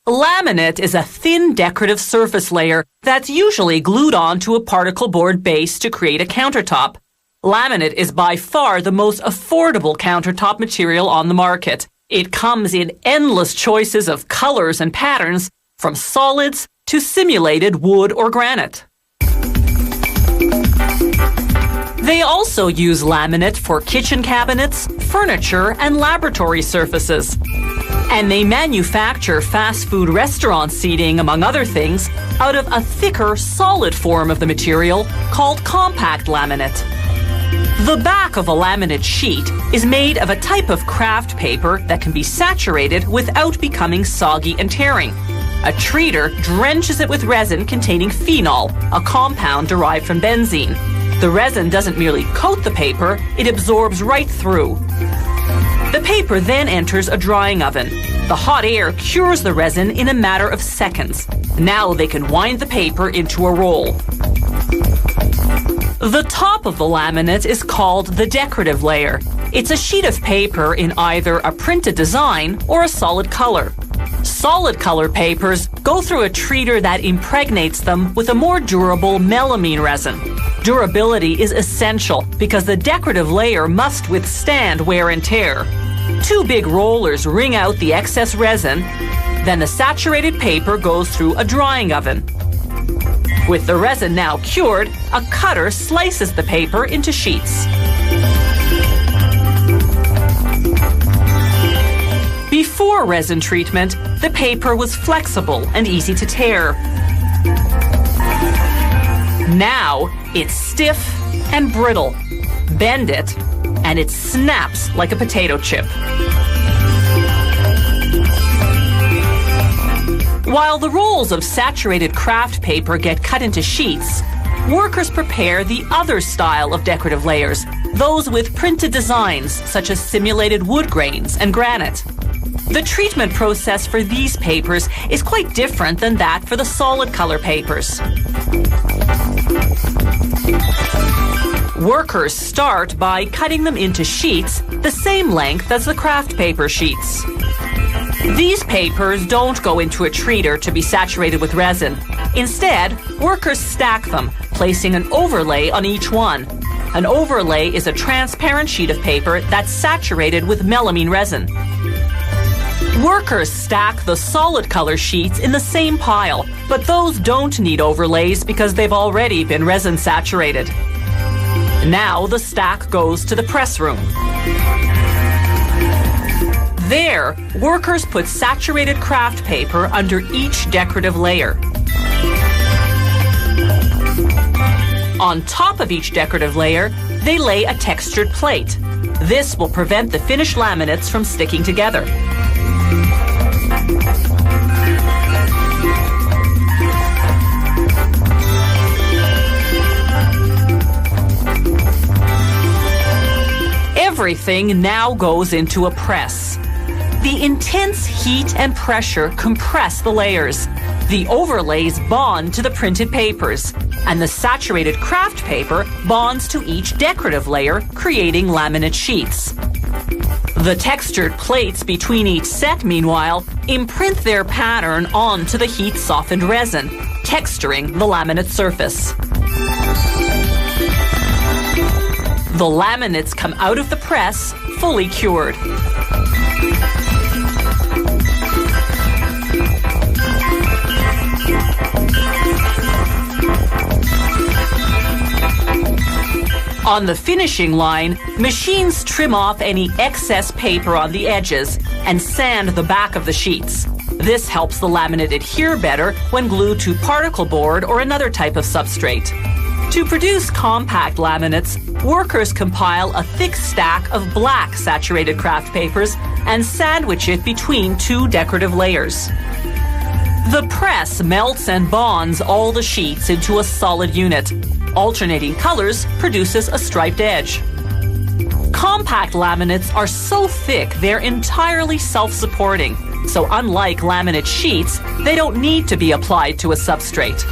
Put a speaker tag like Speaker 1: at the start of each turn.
Speaker 1: Laminate is a thin decorative surface layer that's usually glued onto a particle board base to create a countertop. Laminate is by far the most affordable countertop material on the market. It comes in endless choices of colors and patterns, from solids to simulated wood or granite. They also use laminate for kitchen cabinets, furniture, and laboratory surfaces. And they manufacture fast food restaurant seating, among other things, out of a thicker, solid form of the material called compact laminate. The back of a laminate sheet is made of a type of craft paper that can be saturated without becoming soggy and tearing. A treater drenches it with resin containing phenol, a compound derived from benzene. The resin doesn't merely coat the paper, it absorbs right through. The paper then enters a drying oven. The hot air cures the resin in a matter of seconds. Now they can wind the paper into a roll. The top of the laminate is called the decorative layer. It's a sheet of paper in either a printed design or a solid color. Solid color papers go through a treater that impregnates them with a more durable melamine resin. Durability is essential because the decorative layer must withstand wear and tear. Two big rollers wring out the excess resin, then the saturated paper goes through a drying oven. With the resin now cured, a cutter slices the paper into sheets. Before resin treatment, the paper was flexible and easy to tear. Now, it's stiff and brittle. Bend it, and it snaps like a potato chip. While the rolls of saturated craft paper get cut into sheets, workers prepare the other style of decorative layers, those with printed designs such as simulated wood grains and granite. The treatment process for these papers is quite different than that for the solid color papers. Workers start by cutting them into sheets the same length as the craft paper sheets. These papers don't go into a treater to be saturated with resin. Instead, workers stack them, placing an overlay on each one. An overlay is a transparent sheet of paper that's saturated with melamine resin. Workers stack the solid color sheets in the same pile, but those don't need overlays because they've already been resin saturated. Now the stack goes to the press room. There, workers put saturated craft paper under each decorative layer. On top of each decorative layer, they lay a textured plate. This will prevent the finished laminates from sticking together. Everything now goes into a press. The intense heat and pressure compress the layers. The overlays bond to the printed papers, and the saturated craft paper bonds to each decorative layer, creating laminate sheets. The textured plates between each set, meanwhile, imprint their pattern onto the heat-softened resin, texturing the laminate surface. The laminates come out of the press fully cured. On the finishing line, machines trim off any excess paper on the edges and sand the back of the sheets. This helps the laminate adhere better when glued to particle board or another type of substrate. To produce compact laminates, workers compile a thick stack of black saturated craft papers and sandwich it between two decorative layers. The press melts and bonds all the sheets into a solid unit. Alternating colors produces a striped edge. Compact laminates are so thick they're entirely self-supporting, so unlike laminate sheets, they don't need to be applied to a substrate.